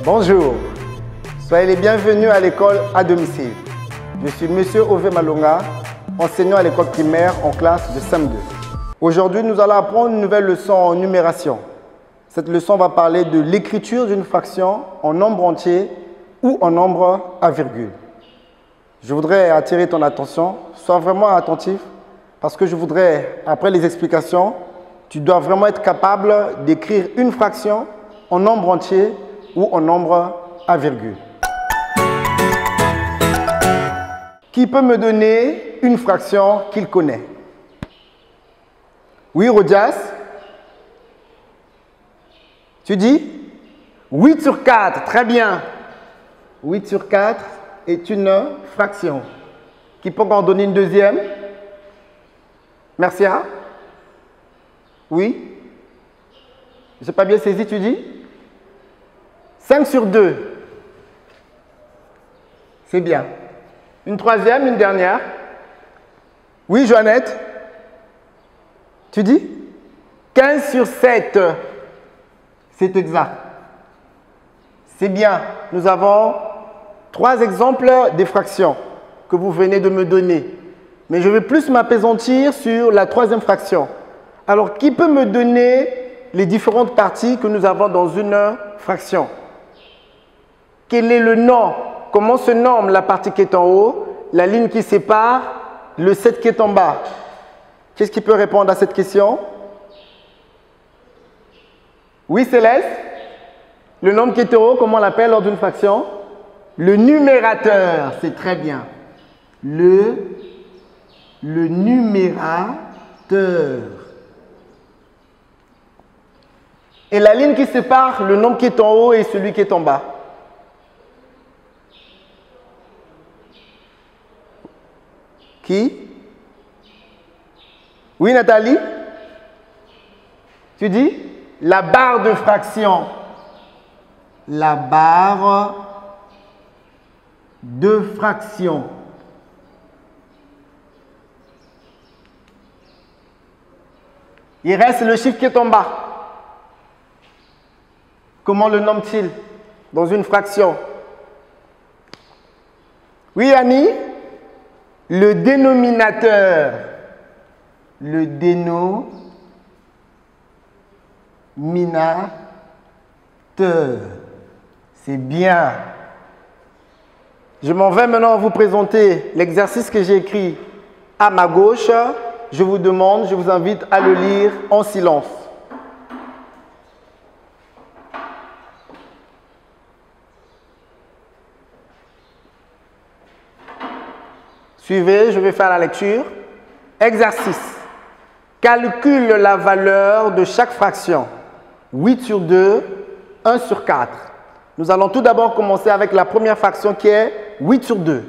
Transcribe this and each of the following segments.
Bonjour, soyez les bienvenus à l'école à domicile. Je suis Monsieur Ove Malonga, enseignant à l'école primaire en classe de CM2. Aujourd'hui, nous allons apprendre une nouvelle leçon en numération. Cette leçon va parler de l'écriture d'une fraction en nombre entier ou en nombre à virgule. Je voudrais attirer ton attention, sois vraiment attentif parce que je voudrais, après les explications, tu dois vraiment être capable d'écrire une fraction en nombre entier ou en nombre à virgule. Qui peut me donner une fraction qu'il connaît? Oui, Rodias? Tu dis? 8 sur 4, très bien. 8 sur 4 est une fraction. Qui peut en donner une deuxième? Merci. Oui? Je n'ai pas bien saisi, tu dis? 5 sur 2. C'est bien. Une troisième, une dernière. Oui, Joannette? Tu dis? 15 sur 7. C'est exact. C'est bien. Nous avons 3 exemples des fractions que vous venez de me donner. Mais je vais plus m'appesantir sur la troisième fraction. Alors, qui peut me donner les différentes parties que nous avons dans une fraction? Quel est le nom? Comment se nomme la partie qui est en haut, la ligne qui sépare, le 7 qui est en bas? Qu'est-ce qui peut répondre à cette question? Oui, Céleste? Le nombre qui est en haut, comment on l'appelle lors d'une fraction? Le numérateur, c'est très bien. Le numérateur. Et la ligne qui sépare le nombre qui est en haut et celui qui est en bas? Qui? Oui, Nathalie? Tu dis? La barre de fraction. La barre de fraction. Il reste le chiffre qui est en bas. Comment le nomme-t-il dans une fraction? Oui, Annie? Le dénominateur. Le dénominateur. C'est bien. Je m'en vais maintenant vous présenter l'exercice que j'ai écrit à ma gauche. Je vous demande, je vous invite à le lire en silence. Suivez, je vais faire la lecture. Exercice. Calcule la valeur de chaque fraction. 8 sur 2, 1 sur 4. Nous allons tout d'abord commencer avec la première fraction qui est 8 sur 2.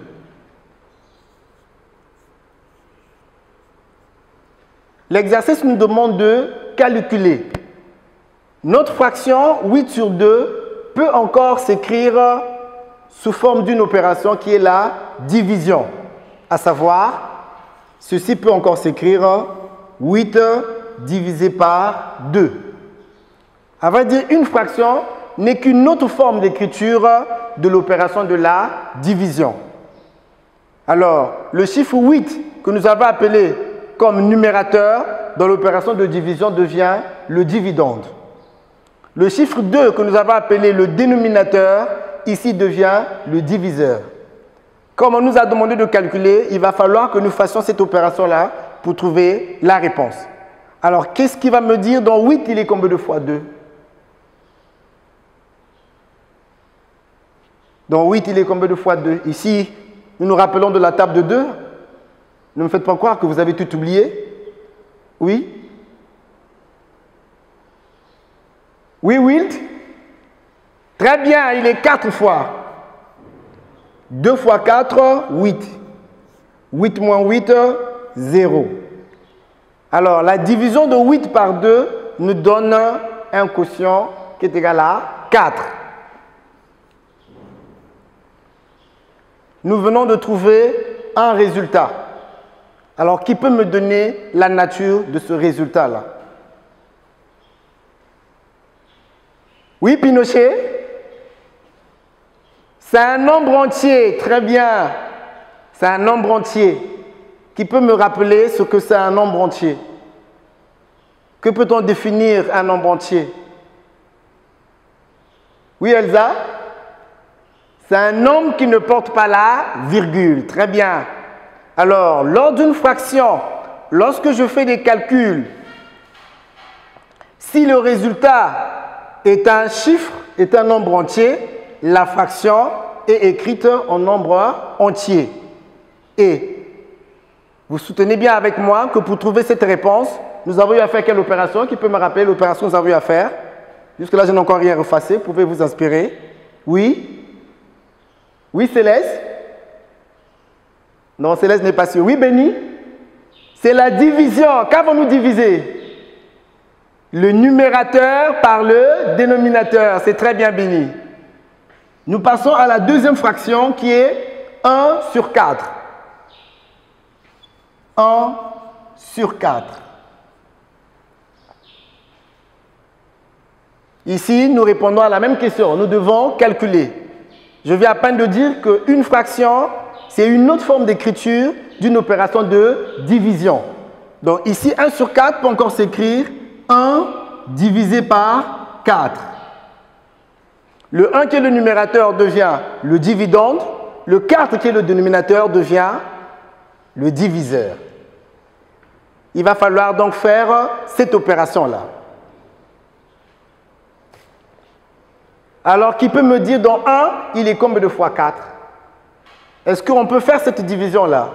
L'exercice nous demande de calculer. Notre fraction 8 sur 2 peut encore s'écrire sous forme d'une opération qui est la division. À savoir, ceci peut encore s'écrire 8 divisé par 2. À vrai dire, une fraction n'est qu'une autre forme d'écriture de l'opération de la division. Alors, le chiffre 8 que nous avons appelé comme numérateur dans l'opération de division devient le dividende. Le chiffre 2 que nous avons appelé le dénominateur ici devient le diviseur. Comme on nous a demandé de calculer, il va falloir que nous fassions cette opération-là pour trouver la réponse. Alors, qu'est-ce qu'il va me dire dans 8, il est combien de fois 2? Dans 8, il est combien de fois 2? Ici, nous nous rappelons de la table de 2. Ne me faites pas croire que vous avez tout oublié. Oui? Oui, Wilt? Très bien, il est 4 fois. 2 fois 4, 8. 8 moins 8, 0. Alors, la division de 8 par 2 nous donne un quotient qui est égal à 4. Nous venons de trouver un résultat. Alors, qui peut me donner la nature de ce résultat-là? Oui, Pinochet? C'est un nombre entier, très bien. C'est un nombre entier. Qui peut me rappeler ce que c'est un nombre entier? Que peut-on définir un nombre entier? Oui, Elsa? C'est un nombre qui ne porte pas la virgule. Très bien. Alors, lors d'une fraction, lorsque je fais des calculs, si le résultat est un chiffre, est un nombre entier, la fraction est écrite en nombre entier. Et vous soutenez bien avec moi que pour trouver cette réponse, nous avons eu à faire quelle opération? Qui peut me rappeler l'opération que nous avons eu à faire? Jusque-là, je n'ai encore rien effacé. Pouvez vous inspirer? Oui? Oui, Céleste? Non, Céleste n'est pas sûre. Oui, Béni? C'est la division. Qu'avons-nous divisé? Le numérateur par le dénominateur. C'est très bien, Béni. Nous passons à la deuxième fraction qui est 1 sur 4. 1 sur 4. Ici, nous répondons à la même question. Nous devons calculer. Je viens à peine de dire qu'une fraction, c'est une autre forme d'écriture d'une opération de division. Donc ici, 1 sur 4 peut encore s'écrire 1 divisé par 4. Le 1 qui est le numérateur devient le dividende. Le 4 qui est le dénominateur devient le diviseur. Il va falloir donc faire cette opération-là. Alors, qui peut me dire dans 1, il est combien de fois 4? Est-ce qu'on peut faire cette division-là?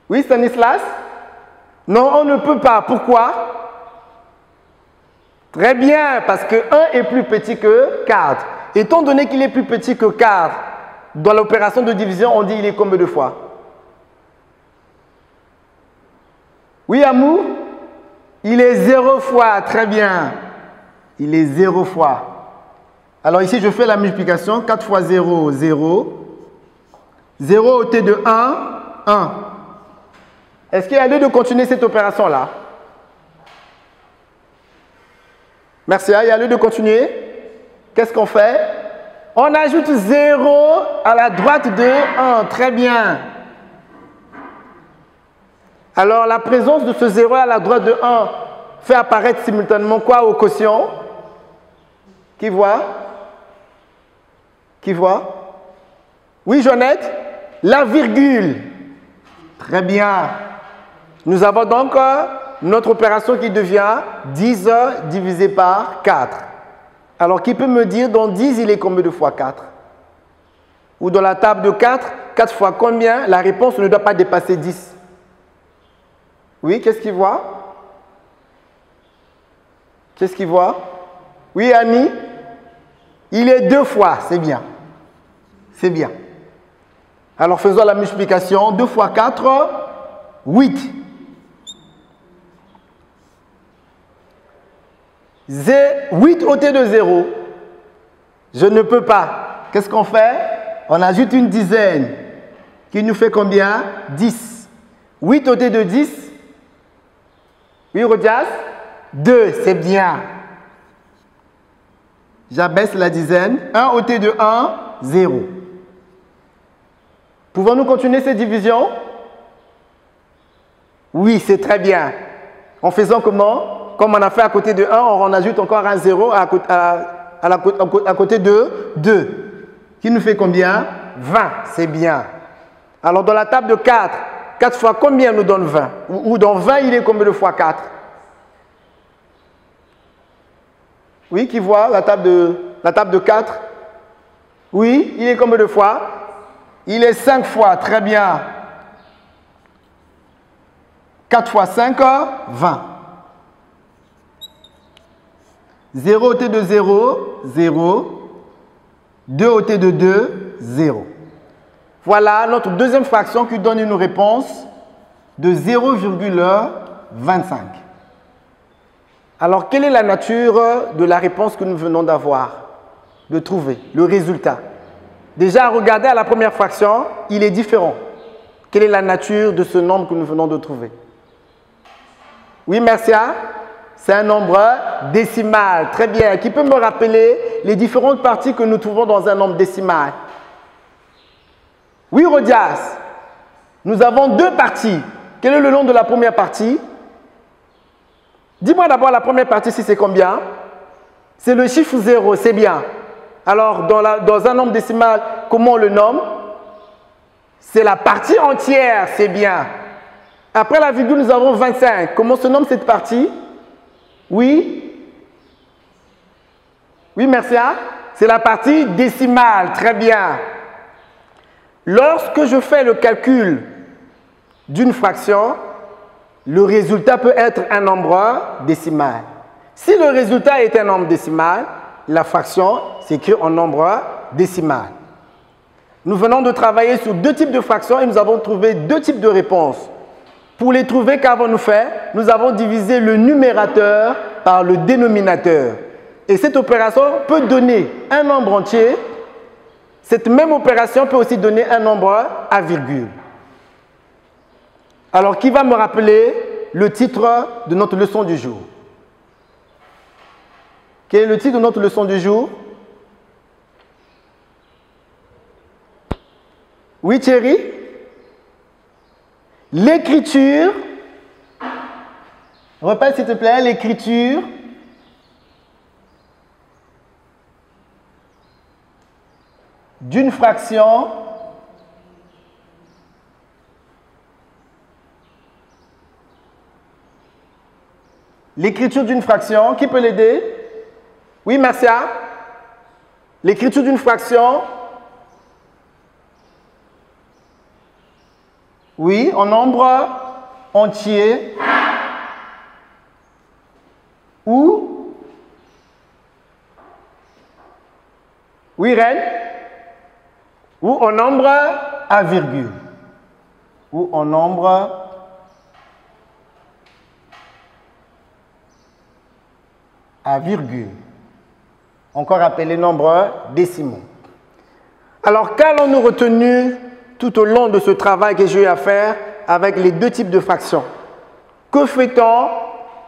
Oui, Stanislas? Non, on ne peut pas. Pourquoi? Très bien, parce que 1 est plus petit que 4. Étant donné qu'il est plus petit que 4, dans l'opération de division, on dit il est combien de fois? Oui, Amou? Il est 0 fois. Très bien. Il est 0 fois. Alors ici, je fais la multiplication. 4 fois 0, 0. 0 ôté de 1, 1. Est-ce qu'il y a lieu de continuer cette opération-là? Merci, il y a lieu de continuer. Qu'est-ce qu'on fait? On ajoute 0 à la droite de 1. Très bien. Alors, la présence de ce 0 à la droite de 1 fait apparaître simultanément quoi au quotient? Qui voit? Qui voit? Oui, Jeannette? La virgule. Très bien. Nous avons donc notre opération qui devient 10 divisé par 4. Alors, qui peut me dire dans 10, il est combien de fois 4? Ou dans la table de 4, 4 fois combien? La réponse ne doit pas dépasser 10. Oui, qu'est-ce qu'il voit? Qu'est-ce qu'il voit? Oui, Annie? Il est 2 fois, c'est bien. C'est bien. Alors, faisons la multiplication. 2 fois 4, 8. 8 ôté de 0. Je ne peux pas. Qu'est-ce qu'on fait? On ajoute une dizaine. Qui nous fait combien? 10. 8 ôté de 10. Oui, Rodias? 2, c'est bien. J'abaisse la dizaine. 1 ôté de 1, 0. Pouvons-nous continuer cette division? Oui, c'est très bien. En faisant comment? Comme on a fait à côté de 1, on en ajoute encore un 0 à côté de 2. Qui nous fait combien? 20, c'est bien. Alors dans la table de 4, 4 fois combien nous donne 20? Ou dans 20, il est combien de fois 4? Oui, qui voit la table de 4? Oui, il est combien de fois? Il est 5 fois, très bien. 4 fois 5, 20. 0 ôté de 0, 0. 2 ôté de 2, 0. Voilà notre deuxième fraction qui donne une réponse de 0,25. Alors, quelle est la nature de la réponse que nous venons d'avoir, de trouver, le résultat? Déjà, regardez à la première fraction, il est différent. Quelle est la nature de ce nombre que nous venons de trouver? Oui, Mercia, c'est un nombre décimal. Très bien. Qui peut me rappeler les différentes parties que nous trouvons dans un nombre décimal? Oui, Rodias. Nous avons deux parties. Quel est le nom de la première partie? Dis-moi d'abord la première partie, si c'est combien? C'est le chiffre 0, c'est bien. Alors, dans un nombre décimal, comment on le nomme? C'est la partie entière, c'est bien. Après la virgule, nous avons 25. Comment se nomme cette partie? Oui? Oui, merci. C'est la partie décimale, très bien. Lorsque je fais le calcul d'une fraction, le résultat peut être un nombre décimal. Si le résultat est un nombre décimal, la fraction s'écrit en nombre décimal. Nous venons de travailler sur deux types de fractions et nous avons trouvé deux types de réponses. Pour les trouver, qu'avons-nous fait? Nous avons divisé le numérateur par le dénominateur. Et cette opération peut donner un nombre entier. Cette même opération peut aussi donner un nombre à virgule. Alors, qui va me rappeler le titre de notre leçon du jour? Quel est le titre de notre leçon du jour? Oui, Thierry? L'écriture. Répète, s'il te plaît, l'écriture. D'une fraction. L'écriture d'une fraction. Qui peut l'aider? Oui, Marcia? L'écriture d'une fraction. Oui, en nombre entier. Ou? Oui, Reine? Ou en nombre à virgule. Ou en nombre à virgule. Encore appelé nombre décimaux. Alors, qu'allons-nous retenir tout au long de ce travail que j'ai eu à faire avec les deux types de fractions? Que fait-on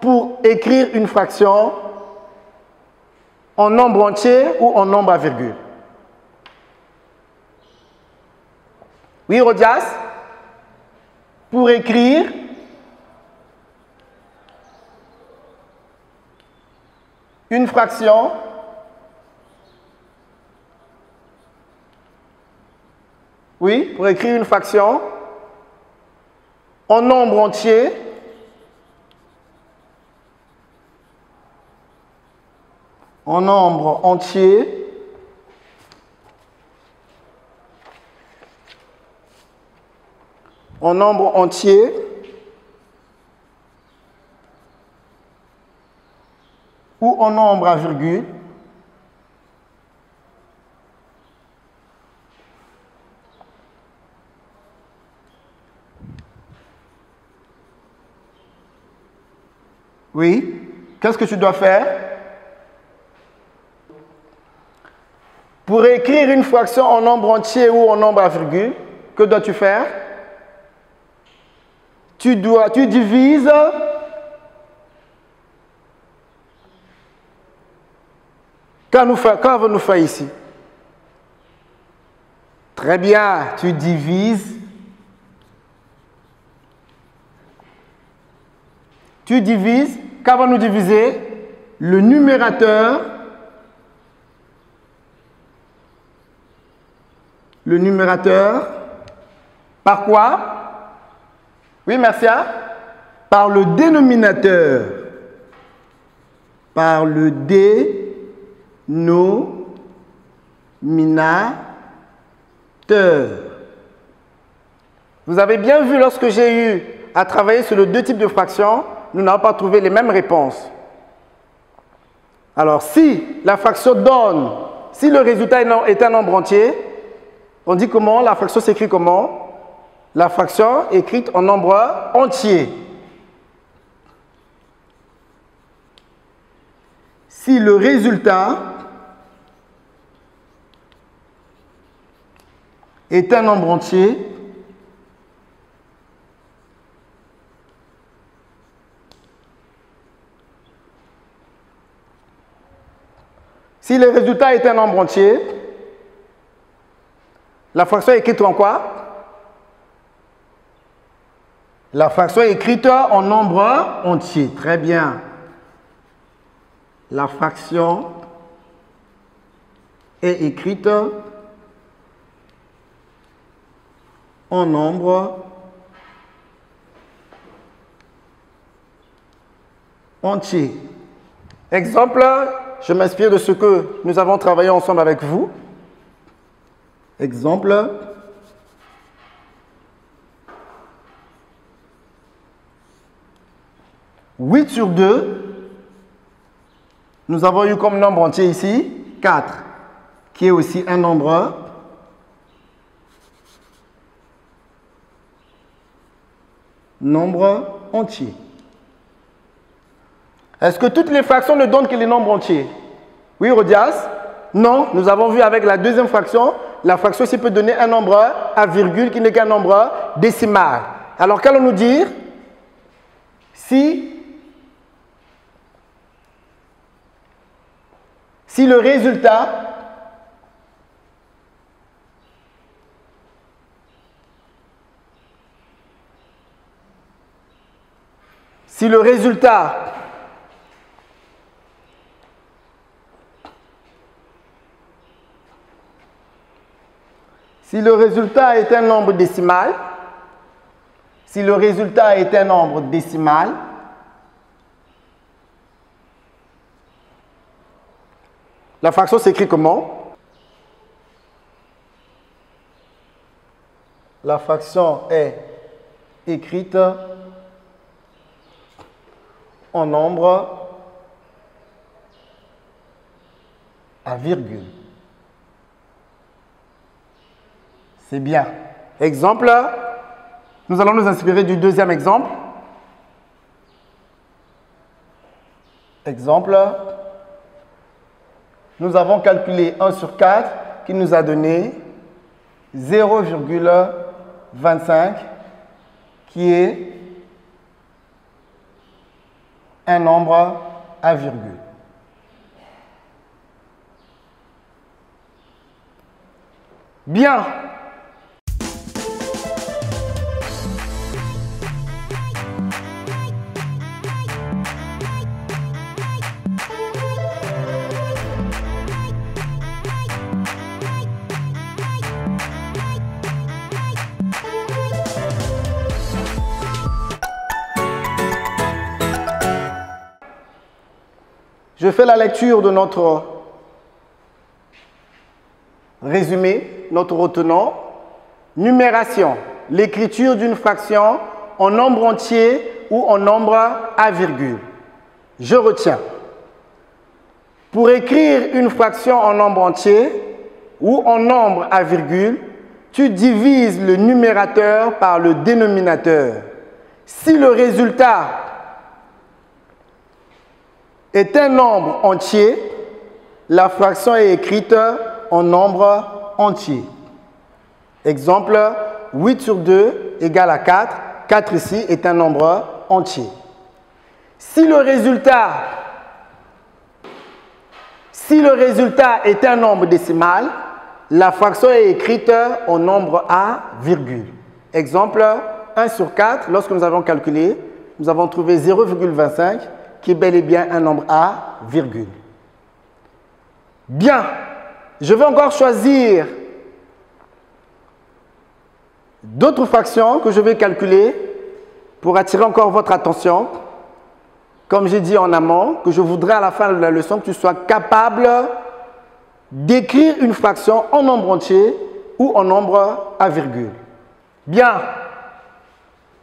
pour écrire une fraction en nombre entier ou en nombre à virgule? Oui, Rodias? Pour écrire une fraction oui, pour écrire une fraction en nombre entier en nombre entier ou en nombre à virgule. Oui, qu'est-ce que tu dois faire? Pour écrire une fraction en nombre entier ou en nombre à virgule, que dois-tu faire? Tu divises qu'avons-nous fait ici? Très bien, tu divises. Tu divises, qu'avons-nous divisé? Le numérateur. Le numérateur. Par quoi? Oui, Marcia? Par le dénominateur. Par le dénominateur. Vous avez bien vu lorsque j'ai eu à travailler sur les deux types de fractions, nous n'avons pas trouvé les mêmes réponses. Alors, si la fraction donne, si le résultat est un nombre entier, on dit comment? La fraction s'écrit comment? La fraction écrite en nombre entier. Si le résultat est un nombre entier, Si le résultat est un nombre entier, la fraction est écrite en quoi? La fraction est écrite en nombre entier. Très bien. La fraction est écrite en nombre entier. Exemple, je m'inspire de ce que nous avons travaillé ensemble avec vous. Exemple. « 8 sur 2, nous avons eu comme nombre entier ici 4, qui est aussi un nombre entier. Est-ce que toutes les fractions ne donnent que les nombres entiers? Oui, Rodias? Non, nous avons vu avec la deuxième fraction, la fraction ici peut donner un nombre à virgule qui n'est qu'un nombre décimal. Alors, qu'allons-nous dire? Si le résultat est un nombre décimal, la fraction s'écrit comment? La fraction est écrite en nombre à virgule. C'est bien. Exemple, nous allons nous inspirer du deuxième exemple. Exemple, nous avons calculé 1 sur 4 qui nous a donné 0,25 qui est un nombre à virgule. Bien. Je fais la lecture de notre résumé, notre retenant. Numération, l'écriture d'une fraction en nombre entier ou en nombre à virgule. Je retiens. Pour écrire une fraction en nombre entier ou en nombre à virgule, tu divises le numérateur par le dénominateur. Si le résultat est un nombre entier, la fraction est écrite en nombre entier. Exemple, 8 sur 2 égale à 4. 4 ici est un nombre entier. Si le résultat est un nombre décimal, la fraction est écrite en nombre à virgule. Exemple, 1 sur 4, lorsque nous avons calculé, nous avons trouvé 0,25 qui est bel et bien un nombre à virgule. Bien, je vais encore choisir d'autres fractions que je vais calculer pour attirer encore votre attention. Comme j'ai dit en amont, que je voudrais à la fin de la leçon que tu sois capable d'écrire une fraction en nombre entier ou en nombre à virgule. Bien,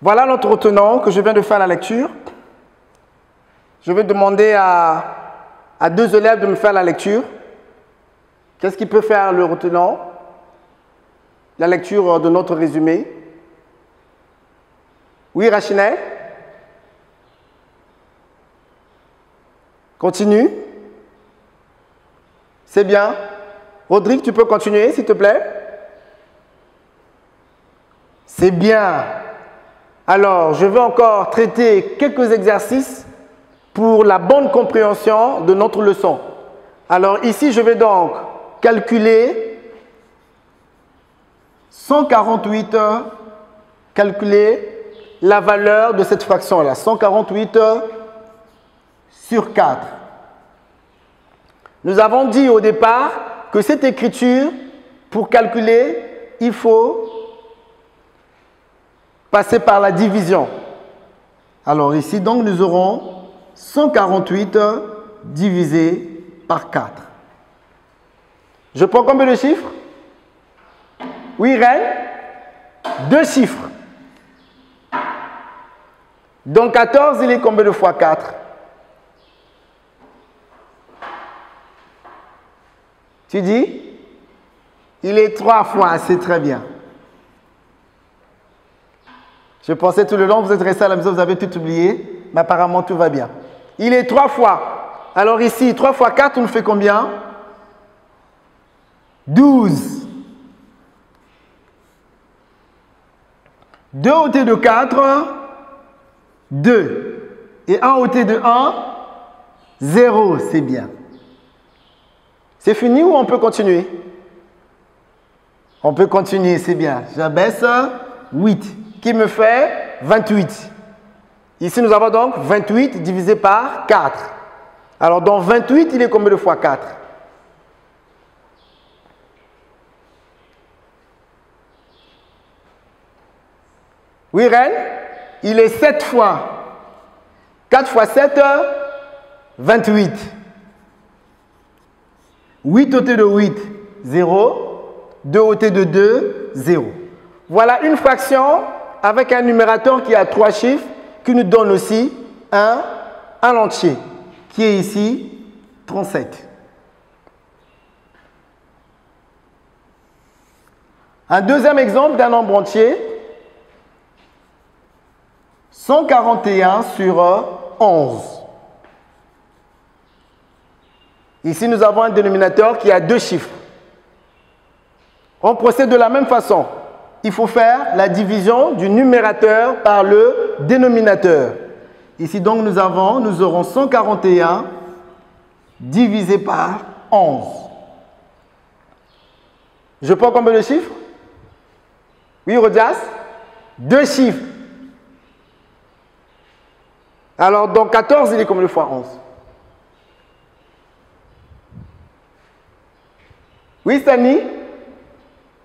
voilà notre retenant que je viens de faire la lecture. Je vais demander à deux élèves de me faire la lecture. Qu'est-ce qui peut faire le retenant? La lecture de notre résumé. Oui, Rachinet? Continue. C'est bien. Rodrigue, tu peux continuer, s'il te plaît? C'est bien. Alors, je vais encore traiter quelques exercices pour la bonne compréhension de notre leçon. Alors ici, je vais donc calculer 148, calculer la valeur de cette fraction-là, 148 sur 4. Nous avons dit au départ que cette écriture, pour calculer, il faut passer par la division. Alors ici, donc, nous aurons 148 divisé par 4. Je prends combien de chiffres? Oui, Reine? 2 chiffres. Donc 14, il est combien de fois 4? Tu dis? Il est 3 fois, c'est très bien. Je pensais tout le long, vous êtes resté à la maison, vous avez tout oublié, mais apparemment tout va bien. Il est 3 fois. Alors ici, 3 fois 4, on nous fait combien? 12. 2 ôté de 4, 2. Et 1 ôté de 1, 0, c'est bien. C'est fini ou on peut continuer? On peut continuer, c'est bien. J'abaisse 8, qui me fait 28. Ici, nous avons donc 28 divisé par 4. Alors, dans 28, il est combien de fois 4? Oui, Reine? Il est 7 fois. 4 fois 7, 28. 8 ôté de 8, 0. 2 ôté de 2, 0. Voilà une fraction avec un numérateur qui a 3 chiffres qui nous donne aussi un entier qui est ici 37. Un deuxième exemple d'un nombre entier, 141 sur 11. Ici, nous avons un dénominateur qui a 2 chiffres. On procède de la même façon. Il faut faire la division du numérateur par le dénominateur. Ici, donc, nous aurons 141 divisé par 11. Je prends combien de chiffres? Oui, Rodias? 2 chiffres. Alors, dans 14, il est combien de fois 11? Oui, Stani?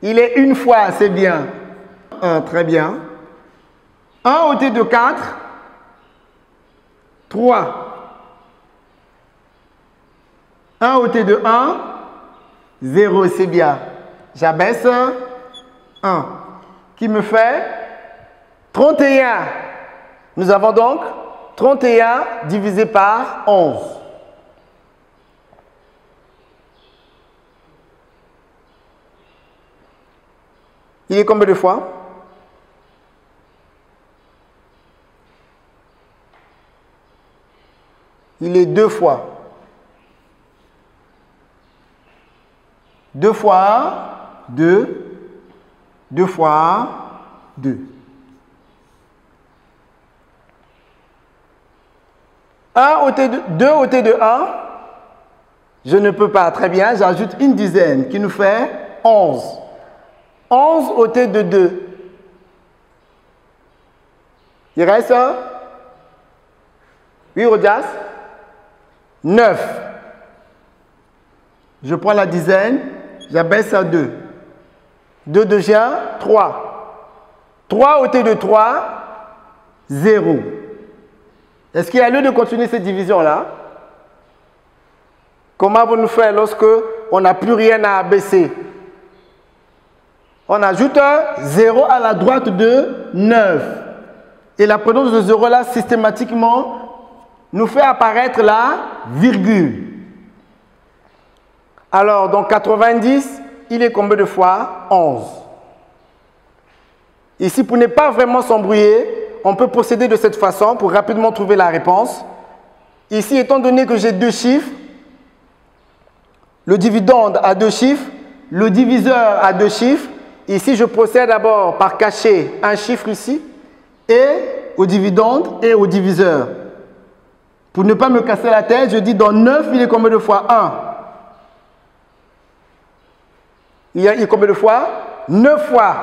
Il est une fois, c'est bien. 1, très bien. 1 ôté de 4, 3. 1 ôté de 1, 0, c'est bien. J'abaisse 1, qui me fait 31. Nous avons donc 31 divisé par 11. Il est combien de fois? Il est 2 fois. 2 fois 1, 2. 2 fois 1, 2. 2 ôté de 1, je ne peux pas. Très bien, j'ajoute une dizaine qui nous fait 11. 11 ôté de 2. Il reste un? Oui, Rodias? 9. Je prends la dizaine, j'abaisse à 2. 2 devient 3. 3 ôté de 3, 0. Est-ce qu'il y a lieu de continuer cette division-là? Comment allons-nous faire lorsque on n'a plus rien à abaisser? On ajoute un 0 à la droite de 9. Et la présence de 0 là, systématiquement, nous fait apparaître la virgule. Alors, dans 90, il est combien de fois 11? Ici, pour ne pas vraiment s'embrouiller, on peut procéder de cette façon pour rapidement trouver la réponse. Ici, étant donné que j'ai 2 chiffres, le dividende a 2 chiffres, le diviseur a 2 chiffres. Ici, je procède d'abord par cacher un chiffre ici, et au dividende et au diviseur. Pour ne pas me casser la tête, je dis dans 9, il est combien de fois 1? Il y a combien de fois? 9 fois.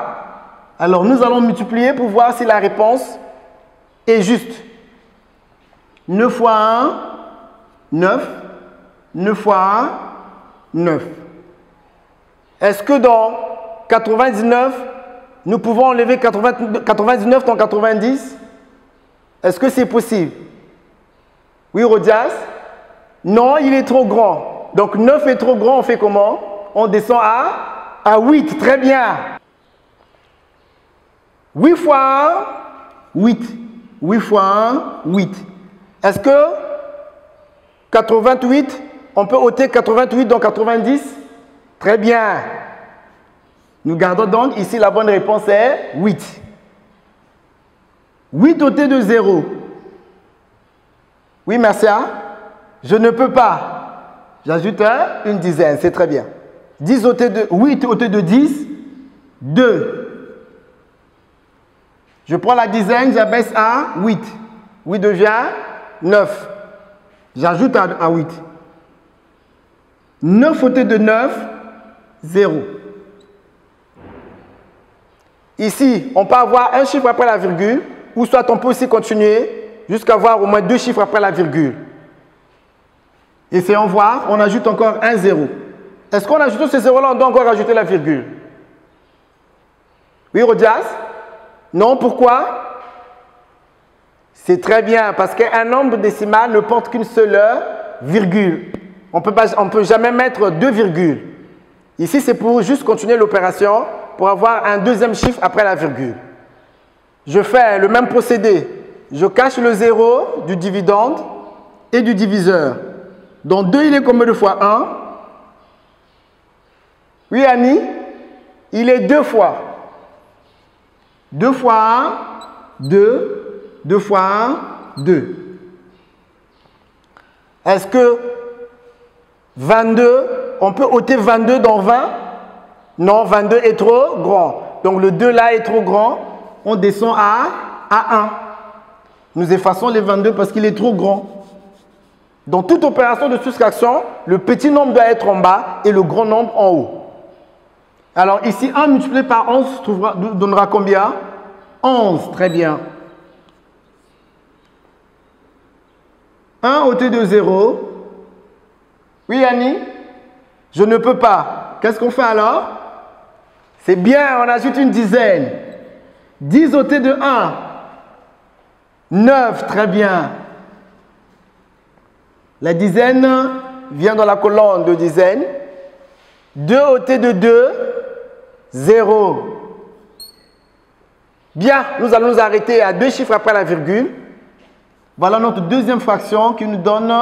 Alors, nous allons multiplier pour voir si la réponse est juste. 9 fois 1, 9. 9 fois 1, 9. Est-ce que dans 99, nous pouvons enlever 99 dans 90? Est-ce que c'est possible? Oui, Rodias? Non, il est trop grand. Donc 9 est trop grand, on fait comment? On descend à 8. Très bien. 8 fois 1, 8. 8 fois 1, 8. Est-ce que 88, on peut ôter 88 dans 90? Très bien. Nous gardons donc ici la bonne réponse est 8. 8 ôté de 0. Oui, Marcia? Je ne peux pas. J'ajoute une dizaine, c'est très bien. 10 ôté de 8 ôté de 10, 2. Je prends la dizaine, j'abaisse à 8. 8 devient 9. J'ajoute à 8. 9 ôté de 9, 0. Ici, on peut avoir un chiffre après la virgule, ou soit on peut aussi continuer jusqu'à avoir au moins 2 chiffres après la virgule. Essayons voir, on ajoute encore un 0. Est-ce qu'en ajoutant ce 0-là, on doit encore rajouter la virgule? Oui, Rodias? Non, pourquoi? C'est très bien, parce qu'un nombre décimal ne porte qu'une seule virgule. On ne peut jamais mettre 2 virgules. Ici, c'est pour juste continuer l'opération, pour avoir un deuxième chiffre après la virgule. Je fais le même procédé. Je cache le 0 du dividende et du diviseur. Donc 2, il est combien de fois 1? Oui, Annie? Il est 2 fois. 2 fois 1, 2. 2 fois 1, 2. Est-ce que 22, on peut ôter 22 dans 20? Non, 22 est trop grand. Donc le 2 là est trop grand. On descend à 1. Nous effaçons les 22 parce qu'il est trop grand. Dans toute opération de soustraction, le petit nombre doit être en bas et le grand nombre en haut. Alors ici, 1 multiplié par 11 donnera combien? 11, très bien. 1 ôté de 0. Oui, Annie? Je ne peux pas. Qu'est-ce qu'on fait alors? C'est bien, on ajoute une dizaine. 10 ôté de 1. 9, très bien. La dizaine vient dans la colonne de dizaines. 2 ôté de 2, 0. Bien, nous allons nous arrêter à 2 chiffres après la virgule. Voilà notre deuxième fraction qui nous donne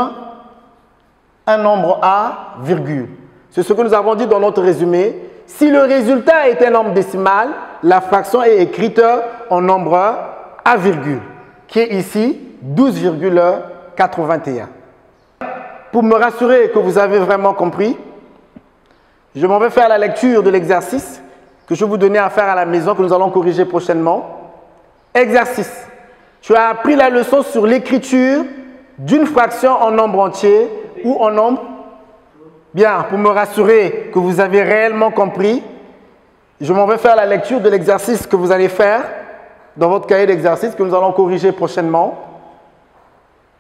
un nombre à virgule. C'est ce que nous avons dit dans notre résumé. Si le résultat est un nombre décimal, la fraction est écrite en nombre à virgule, qui est ici 12,81. Pour me rassurer que vous avez vraiment compris, je m'en vais faire la lecture de l'exercice que je vais vous donner à faire à la maison, que nous allons corriger prochainement. Exercice. Tu as appris la leçon sur l'écriture d'une fraction en nombre entier ou en nombre. Bien, pour me rassurer que vous avez réellement compris, je m'en vais faire la lecture de l'exercice que vous allez faire dans votre cahier d'exercice que nous allons corriger prochainement.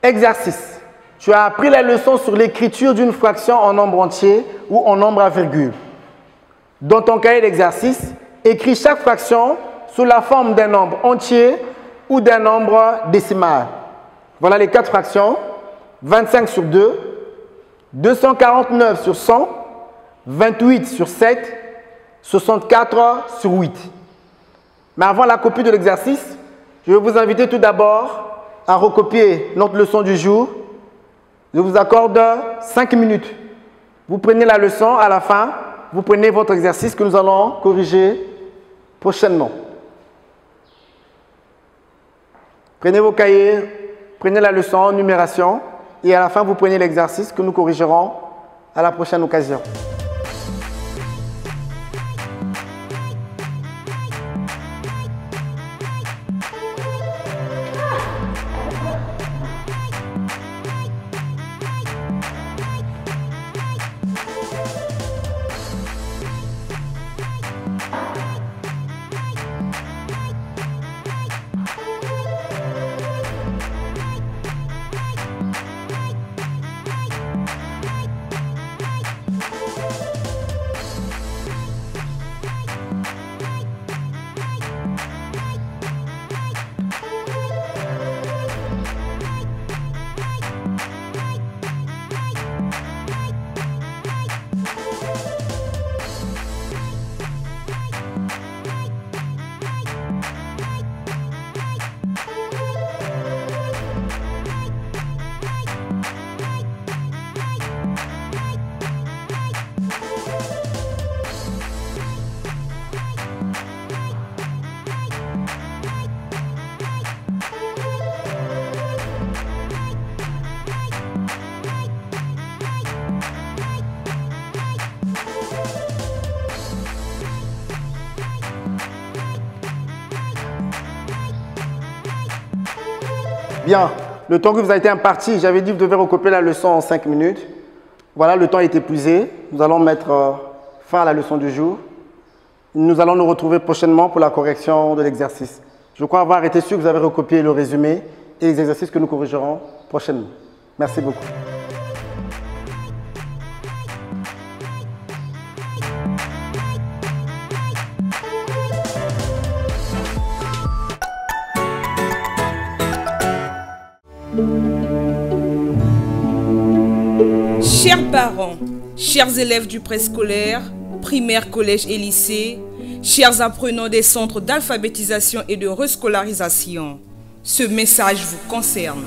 Exercice. Tu as appris la leçon sur l'écriture d'une fraction en nombre entier ou en nombre à virgule. Dans ton cahier d'exercice, écris chaque fraction sous la forme d'un nombre entier ou d'un nombre décimal. Voilà les 4 fractions. 25 sur 2, 249 sur 100, 28 sur 7, 64 sur 8. Mais avant la copie de l'exercice, je vais vous inviter tout d'abord à recopier notre leçon du jour. Je vous accorde 5 minutes. Vous prenez la leçon à la fin, vous prenez votre exercice que nous allons corriger prochainement. Prenez vos cahiers, prenez la leçon, numération, et à la fin, vous prenez l'exercice que nous corrigerons à la prochaine occasion. Bien. Le temps que vous a été imparti, j'avais dit que vous devez recopier la leçon en 5 minutes. Voilà, le temps est épuisé. Nous allons mettre fin à la leçon du jour. Nous allons nous retrouver prochainement pour la correction de l'exercice. Je crois avoir été sûr que vous avez recopié le résumé et les exercices que nous corrigerons prochainement. Merci beaucoup. Chers parents, chers élèves du préscolaire, primaire, collège et lycée, chers apprenants des centres d'alphabétisation et de rescolarisation, ce message vous concerne.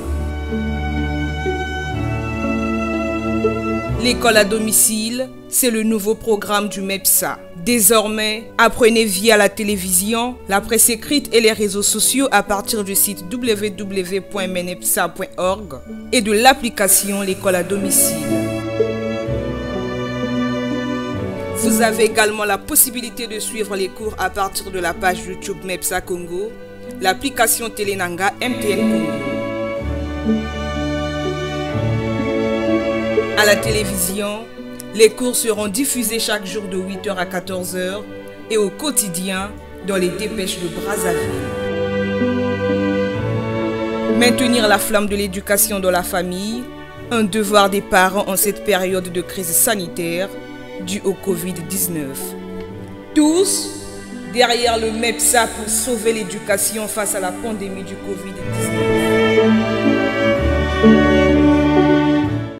L'école à domicile, c'est le nouveau programme du MEPSA. Désormais, apprenez via la télévision, la presse écrite et les réseaux sociaux à partir du site www.menepsa.org et de l'application L'école à domicile. Vous avez également la possibilité de suivre les cours à partir de la page YouTube MEPSA Congo, l'application Télénanga MTN Congo. À la télévision, les cours seront diffusés chaque jour de 8h à 14h et au quotidien dans les dépêches de Brazzaville. Maintenir la flamme de l'éducation dans la famille, un devoir des parents en cette période de crise sanitaire due au Covid-19. Tous derrière le MEPSA pour sauver l'éducation face à la pandémie du Covid-19.